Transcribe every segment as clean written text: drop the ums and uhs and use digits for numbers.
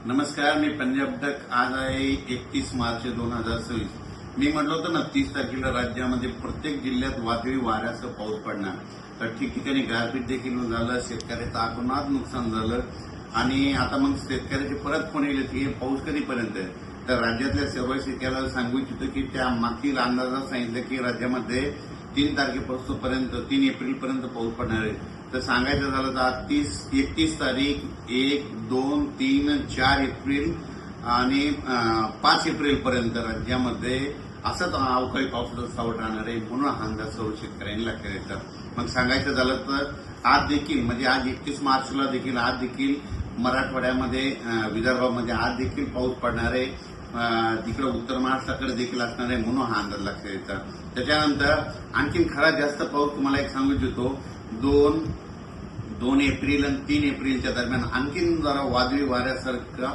नमस्कार, मी पंजाब डक. आज आहे 31 मार्च 2026. मी म्हटलं होतं ना 30 तारखेला राज्यामध्ये प्रत्येक जिल्ह्यात वादळी वाऱ्यासह पाऊस पडणार. तर ठिकठिकाणी गारपीट देखील झालं, शेतकऱ्याचं अतोनात नुकसान झालं. आणि आता मग शेतकऱ्याचे परत फोन येईल की हे पाऊस कधीपर्यंत आहे. तर राज्यातल्या सर्व शेतकऱ्याला सांगू इच्छितो की त्या मागील अंदाजात सांगितलं की राज्यामध्ये 3 तारखेपासून 3 एप्रिलपर्यंत पाऊस पडणार आहे. तर सांगायचं झालं तर आज 31 तारीख, 1, 2, 3, 4 एप्रिल आणि 5 एप्रिलपर्यंत राज्यामध्ये असंच अवकाळी पावसाचं सावट राहणार आहे. म्हणून हा अंदाज सर्व शेतकऱ्यांनी लक्षात घ्यायचा. मग सांगायचं झालं तर आज देखील म्हणजे आज 31 मार्चला देखील आज देखील मराठवाड्यामध्ये विदर्भामध्ये आज देखील पाऊस पडणार आहे. तिकडे उत्तर महाराष्ट्राकडे देखील असणार आहे. म्हणून हा अंदाज लक्षात घ्यायचा. त्याच्यानंतर आणखीन खरा जास्त पाऊस तुम्हाला एक सांगू इच्छितो. 2 एप्रिल आणि 3 एप्रिलच्या दरम्यान आणखीन जरा वादळी वाऱ्यासारखा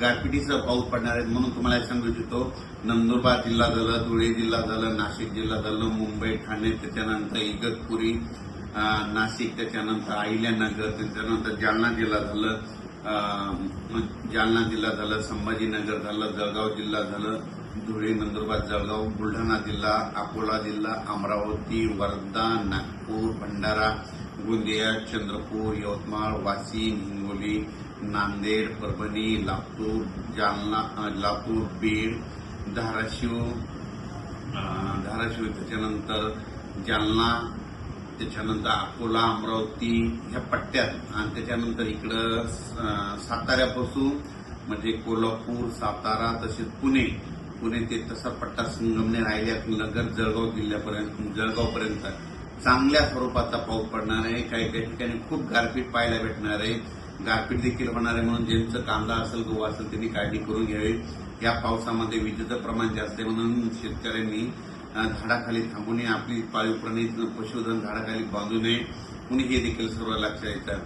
गारपिटीचा पाऊस पडणार आहे. म्हणून तुम्हाला सांगू इच्छितो, नंदुरबार जिल्हा झालं, धुळे जिल्हा झालं, नाशिक जिल्हा झालं, मुंबई, ठाणे, त्याच्यानंतर इगतपुरी, नाशिक, त्याच्यानंतर अहिल्यानगर, त्याच्यानंतर जालना जिल्हा झालं, संभाजीनगर झालं, जळगाव जिल्हा झालं, धुळे, नंदुरबार, जळगाव, बुलढाणा जिल्हा, अकोला जिल्हा, अमरावती, वर्धा, नागपूर, भंडारा, गोंदिया, चंद्रपूर, यवतमाळ, वाशिम, हिंगोली, नांदेड, परभणी, लातूर, बीड, धाराशिव, त्याच्यानंतर जालना, त्याच्यानंतर अकोला, अमरावती ह्या पट्ट्यात आणि त्याच्यानंतर इकडं साताऱ्यापासून म्हणजे कोल्हापूर, सातारा तसेच पुणे ते तसा पट्टा संगमनेर, अहिल्यानगर, जळगावपर्यंत चांगल्या स्वरूपाचा पाऊस पडणार आहे. काही ठिकाणी खूप गारपीट पाहायला भेटणार आहे. गारपीट देखील होणार आहे. म्हणून ज्यांचं कांदा असेल, गहू असेल त्यांनी काळजी करून घ्यावी. या पावसामध्ये विजेचं प्रमाण जास्त आहे. म्हणून शेतकऱ्यांनी झाडाखाली थांबू नये, आपली पाळीव प्राणी पशुधन झाडाखाली बांधू नये. कुणी हे देखील सर्व लक्षात येतं.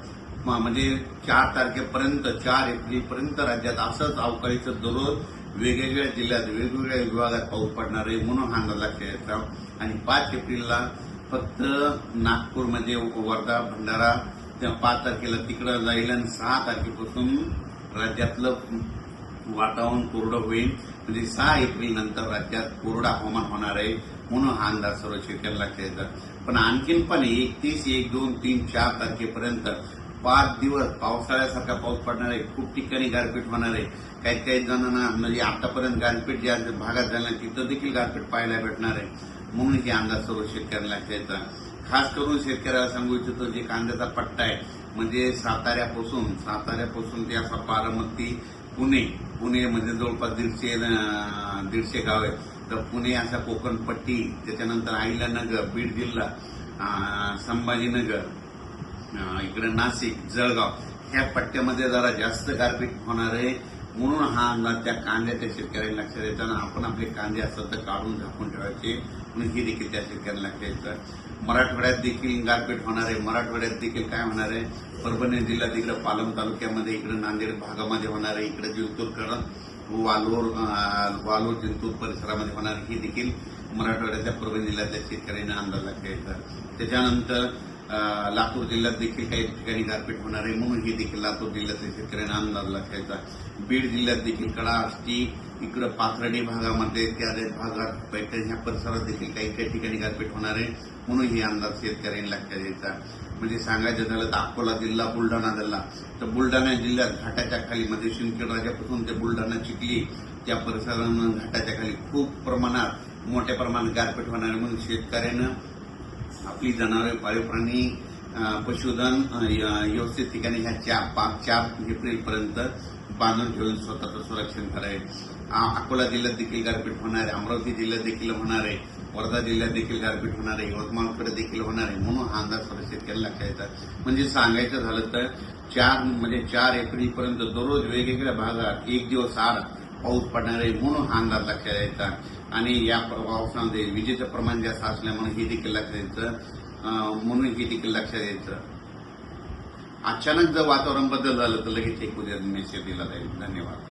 म्हणजे 4 तारखेपर्यंत 4 एप्रिलपर्यंत राज्यात असंच अवकाळीचं दररोज वेगवेगळ्या जिल्ह्यात वेगवेगळ्या विभागात पाऊस पडणार आहे. म्हणून हा अंदाज लक्षात यायचा. आणि 5 एप्रिलला फक्त नागपूरमध्ये वर्धा, भंडारा, 5 तारखेला तिकडं जाईल आणि 6 तारखेपासून राज्यातलं वातावरण कोरडं होईल. म्हणजे 6 एप्रिल नंतर राज्यात कोरडं हवामान होणार आहे. म्हणून हा अंदाज सर्व शेतकऱ्यांना लक्षात येतात. पण आणखीन 31, 1, 2, 3, 4 तारखेपर्यंत 5 दिवस पावसाळ्यासारखा पाऊस पडणार आहे. खूप ठिकाणी गारपीट होणार आहे. काही जणांना म्हणजे आतापर्यंत गारपीट ज्या भागात झाल्या तिथं देखील गारपीट पाहायला भेटणार आहे. म्हणून हे अंदाज सर्व शेतकऱ्यांना लक्षात येतात. खास करून शेतकऱ्याला सांगू इच्छितो, जे कांद्याचा पट्टा आहे म्हणजे साताऱ्यापासून ते असा बारामती, पुणे म्हणजे जवळपास 150 गाव आहेत. तर पुणे असा कोकणपट्टी, त्याच्यानंतर अहिल्यानगर, बीड जिल्हा, संभाजीनगर, इकडे नाशिक, जळगाव ह्या पट्ट्यामध्ये जरा जास्त गारपीट होणार आहे. म्हणून हा अंदाज त्या कांद्याच्या शेतकऱ्यांना लक्षात येताना आपण आपले कांदे असतात तर काढून झाकून ठेवायचे. म्हणून हे देखील त्या शेतकऱ्यांना लक्षात येतं. मराठवाड्यात देखील गारपीट होणार आहे. मराठवाड्यात देखील काय होणार आहे, परभणी जिल्ह्यात इकडे पालम तालुक्यामध्ये, इकडे नांदेड भागामध्ये होणार आहे. इकडे जिंतूरकडे वालोर जिंतूर परिसरामध्ये होणार आहे. हे देखील मराठवाड्यातल्या परभणी जिल्ह्यातल्या शेतकऱ्यांना अंदाज लक्षात येतात. त्याच्यानंतर लातूर जिल्ह्यात देखील काही ठिकाणी गारपीट होणार आहे. म्हणून हे देखील लातूर जिल्ह्यातल्या शेतकऱ्यांना अंदाज लक्षात येतात. बीड जिल्ह्यात देखील कडा, आष्टी, इकडं पाथर्डी भागामध्ये, त्या भागात, पैठण ह्या परिसरात देखील काही ठिकाणी गारपीट होणार आहे. म्हणून हे अंदाज शेतकऱ्यांनी लक्षात येतात. म्हणजे सांगायचं झालं तर अकोला जिल्हा, बुलढाणा जिल्हा, तर बुलढाणा जिल्ह्यात घाटाच्या खाली म्हणजे शिंदखेड राजापासून ते बुलढाणा, चिखली त्या परिसरानं घाटाच्या खाली खूप मोठ्या प्रमाणात गारपीट होणार आहे. म्हणून शेतकऱ्यानं आपली जनावरे, पाळीव प्राणी, पशुधन व्यवस्थित ठिकाणी ह्या 4 एप्रिलपर्यंत बांधून ठेवून स्वतःचं संरक्षण करायचं. अकोला जिल्ह्यात देखील गारपीट होणार आहे. अमरावती जिल्ह्यात देखील होणार आहे. वर्धा जिल्ह्यात देखील गारपीट होणार आहे. यवतमाळकडे देखील होणार आहे. म्हणून हा अंदाज सर्व शेतकऱ्यांना लक्षात येतात. म्हणजे सांगायचं झालं तर 4 एप्रिलपर्यंत दररोज वेगवेगळ्या भागात 1 दिवस आड पाऊस पडणार आहे. म्हणून हा अंदाज लक्षात यायचा. आणि या पावसामध्ये विजेचं प्रमाण जास्त असल्यामुळे हे देखील लक्षात यायचं. अचानक जर वातावरण बदल झालं तर लगेच एक उद्या मेसेज दिला जाईल. धन्यवाद.